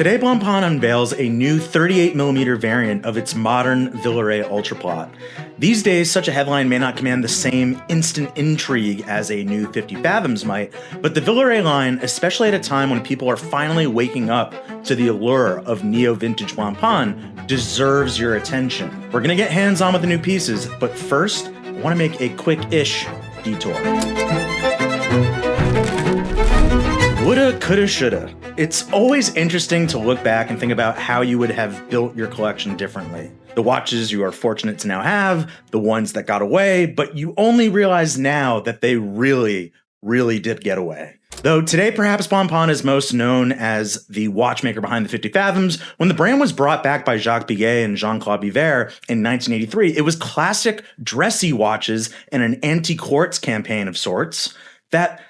Today, Blancpain unveils a new 38mm variant of its modern Villeret Ultraplate. These days, such a headline may not command the same instant intrigue as a new 50 Fathoms might, but the Villeret line, especially at a time when people are finally waking up to the allure of neo-vintage Blancpain, deserves your attention. We're going to get hands-on with the new pieces, but first, I want to make a quick-ish detour. Woulda, coulda, shoulda. It's always interesting to look back and think about how you would have built your collection differently. The watches you are fortunate to now have, the ones that got away, but you only realize now that they really did get away. Though today perhaps Blancpain is most known as the watchmaker behind the 50 Fathoms, when the brand was brought back by Jacques Piguet and Jean-Claude Biver in 1983, it was classic dressy watches and an anti-quartz campaign of sorts that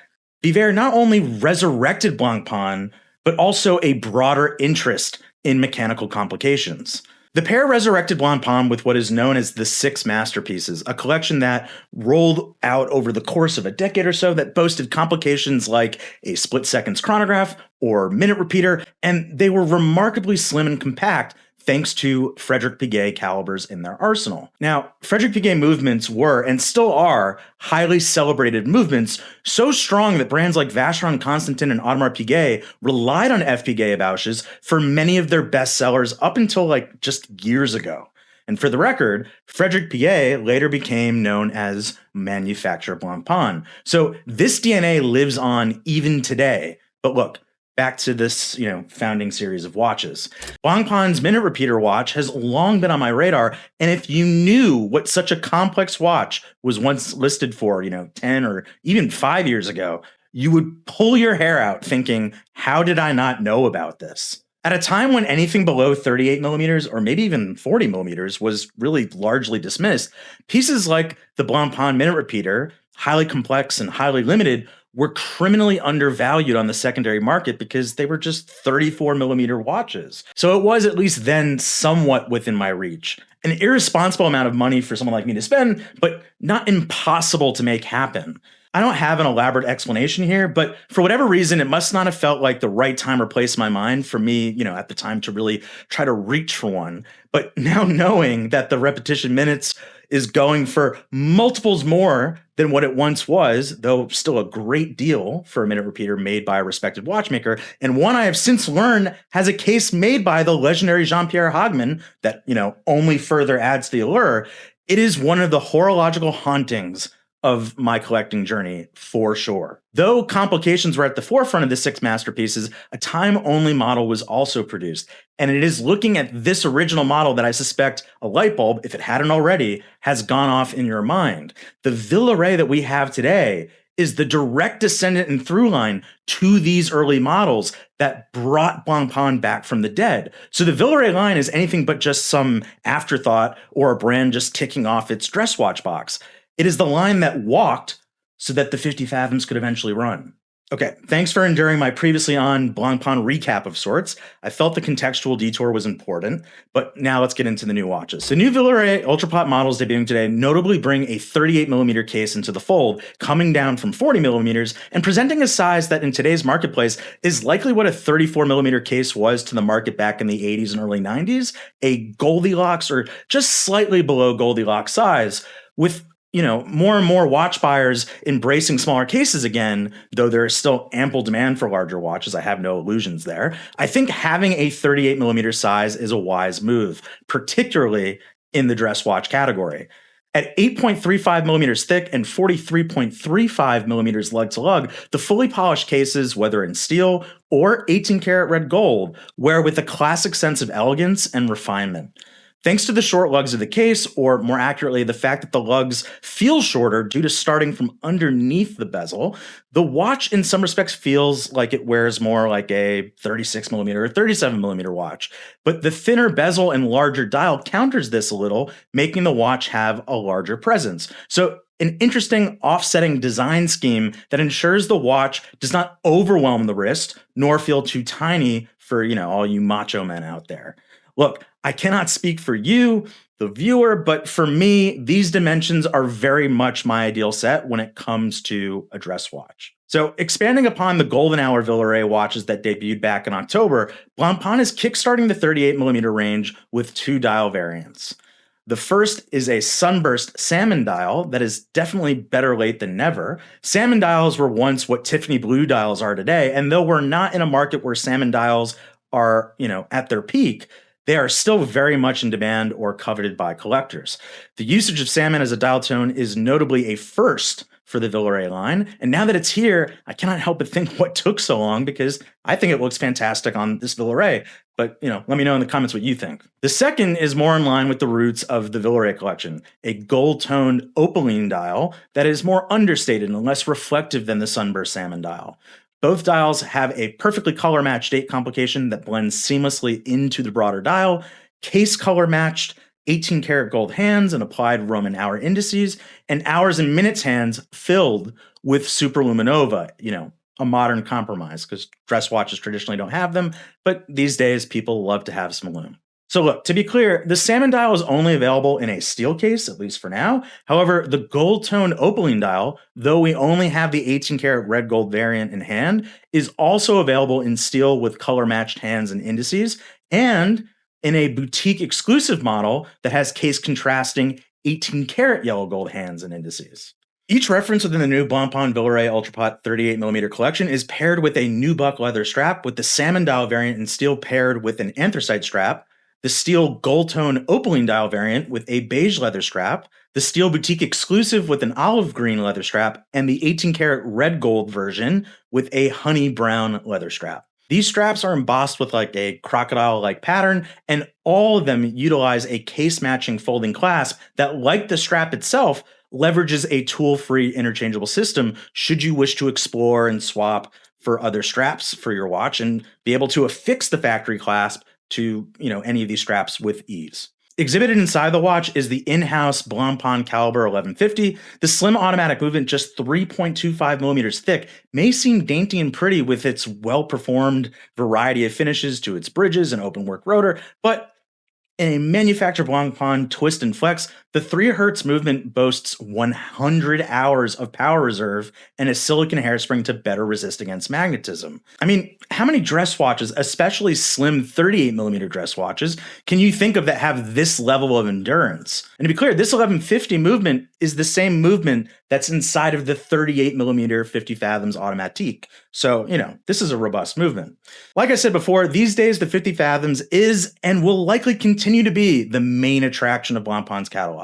Biver not only resurrected Blancpain, but also a broader interest in mechanical complications. The pair resurrected Blancpain with what is known as the Six Masterpieces, a collection that rolled out over the course of a decade or so that boasted complications like a split-seconds chronograph or minute repeater, and they were remarkably slim and compact thanks to Frédéric Piguet calibers in their arsenal. Now, Frédéric Piguet movements were, and still are, highly celebrated movements, so strong that brands like Vacheron Constantin and Audemars Piguet relied on F. Piguet Bauches for many of their best sellers up until just years ago. And for the record, Frédéric Piguet later became known as Manufacturer Blancpain. So this DNA lives on even today. But look, back to this, founding series of watches. Blancpain's minute repeater watch has long been on my radar, and if you knew what such a complex watch was once listed for, 10 or even 5 years ago, you would pull your hair out thinking, how did I not know about this? At a time when anything below 38mm or maybe even 40mm was really largely dismissed, pieces like the Blancpain minute repeater, highly complex and highly limited, were criminally undervalued on the secondary market because they were just 34mm watches. So it was, at least then, somewhat within my reach. An irresponsible amount of money for someone like me to spend, but not impossible to make happen. I don't have an elaborate explanation here, but for whatever reason, it must not have felt like the right time or place in my mind for me, at the time to really try to reach for one. But now knowing that the repetition minutes is going for multiples more than what it once was, though still a great deal for a minute repeater made by a respected watchmaker, and one I have since learned has a case made by the legendary Jean-Pierre Hagman that, only further adds to the allure. It is one of the horological hauntings of my collecting journey, for sure. Though complications were at the forefront of the Six Masterpieces, a time-only model was also produced, and it is looking at this original model that I suspect a light bulb, if it hadn't already, has gone off in your mind. The Villeret that we have today is the direct descendant and through line to these early models that brought Blancpain back from the dead. So the Villeret line is anything but just some afterthought or a brand just ticking off its dress watch box. It is the line that walked so that the 50 Fathoms could eventually run. Okay, thanks for enduring my previously on Blancpain recap of sorts. I felt the contextual detour was important, but now let's get into the new watches. The new Villeret Ultraplate models debuting today notably bring a 38mm case into the fold, coming down from 40mm and presenting a size that in today's marketplace is likely what a 34mm case was to the market back in the 80s and early 90s, a Goldilocks or just slightly below Goldilocks size, with more and more watch buyers embracing smaller cases again, though there is still ample demand for larger watches. I have no illusions there. I think having a 38mm size is a wise move, particularly in the dress watch category. At 8.35mm thick and 43.35mm lug to lug, the fully polished cases, whether in steel or 18-karat red gold, wear with a classic sense of elegance and refinement. Thanks to the short lugs of the case, or more accurately, the fact that the lugs feel shorter due to starting from underneath the bezel, the watch in some respects feels like it wears more like a 36mm or 37mm watch. But the thinner bezel and larger dial counters this a little, making the watch have a larger presence. So an interesting offsetting design scheme that ensures the watch does not overwhelm the wrist, nor feel too tiny for, all you macho men out there. Look, I cannot speak for you, the viewer, but for me, these dimensions are very much my ideal set when it comes to a dress watch. So expanding upon the golden hour Villeret watches that debuted back in October, Blancpain is kickstarting the 38mm range with 2 dial variants. The first is a sunburst salmon dial that is definitely better late than never. Salmon dials were once what Tiffany blue dials are today, and though we're not in a market where salmon dials are, at their peak, they are still very much in demand or coveted by collectors. The usage of salmon as a dial tone is notably a first for the Villeret line, and now that it's here, I cannot help but think what took so long, because I think it looks fantastic on this Villeret. But, let me know in the comments what you think. The second is more in line with the roots of the Villeret collection, a gold-toned opaline dial that is more understated and less reflective than the sunburst salmon dial. Both dials have a perfectly color-matched date complication that blends seamlessly into the broader dial, case color-matched 18-karat gold hands and applied Roman hour indices, and hours and minutes hands filled with superluminova, a modern compromise, because dress watches traditionally don't have them, but these days people love to have some lume. So look, to be clear, the salmon dial is only available in a steel case, at least for now. However, the gold-toned opaline dial, though we only have the 18-karat red gold variant in hand, is also available in steel with color-matched hands and indices, and in a boutique exclusive model that has case contrasting 18-karat yellow gold hands and indices. Each reference within the new Blancpain Villeret Ultraplate 38mm collection is paired with a nubuck leather strap, with the salmon dial variant in steel paired with an anthracite strap, the steel gold-tone opaline dial variant with a beige leather strap, the steel boutique exclusive with an olive green leather strap, and the 18-karat red gold version with a honey brown leather strap. These straps are embossed with like a crocodile-like pattern, and all of them utilize a case-matching folding clasp that, like the strap itself, leverages a tool-free interchangeable system should you wish to explore and swap for other straps for your watch and be able to affix the factory clasp to, any of these straps with ease. Exhibited inside the watch is the in-house Blancpain caliber 1150. The slim automatic movement, just 3.25 millimeters thick, may seem dainty and pretty with its well-performed variety of finishes to its bridges and open work rotor, but in a manufactured Blancpain twist and flex, the 3 Hz movement boasts 100 hours of power reserve and a silicon hairspring to better resist against magnetism. I mean, how many dress watches, especially slim 38mm dress watches, can you think of that have this level of endurance? And to be clear, this 1150 movement is the same movement that's inside of the 38mm 50 fathoms automatique. So, this is a robust movement. Like I said before, these days the 50 fathoms is and will likely continue to be the main attraction of Blancpain's catalog.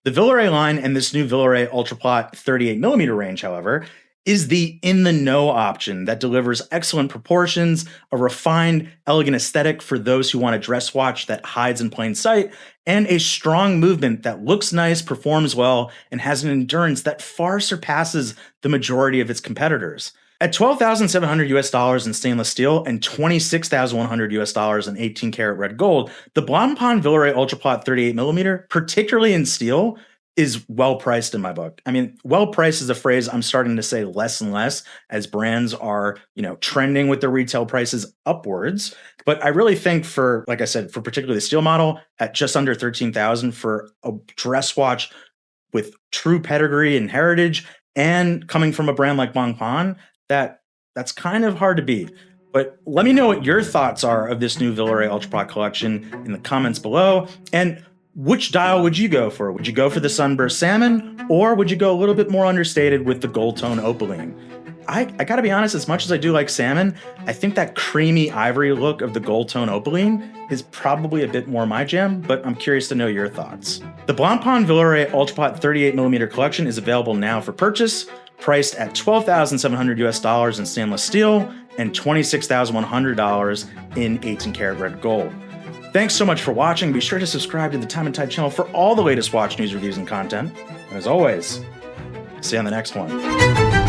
The Villeret line and this new Villeret Ultraplate 38mm range, however, is the in-the-know option that delivers excellent proportions, a refined, elegant aesthetic for those who want a dress watch that hides in plain sight, and a strong movement that looks nice, performs well, and has an endurance that far surpasses the majority of its competitors. At $12,700 US in stainless steel and $26,100 US in 18-karat red gold, the Blancpain Villeret Ultraplate 38mm, particularly in steel, is well priced in my book. I mean, well priced is a phrase I'm starting to say less and less as brands are, trending with their retail prices upwards. But I really think for, like I said, for particularly the steel model at just under $13,000 for a dress watch with true pedigree and heritage and coming from a brand like Blancpain, that's kind of hard to beat. But let me know what your thoughts are of this new Villeret Ultraplate collection in the comments below. And which dial would you go for? Would you go for the sunburst salmon, or would you go a little bit more understated with the gold tone opaline? I gotta be honest, as much as I do like salmon, I think that creamy ivory look of the gold tone opaline is probably a bit more my jam, but I'm curious to know your thoughts. The Blancpain Villeret Ultraplate 38mm collection is available now for purchase, priced at $12,700 US in stainless steel and $26,100 in 18-karat red gold. Thanks so much for watching. Be sure to subscribe to the Time+Tide channel for all the latest watch news, reviews, and content. And as always, see you on the next one.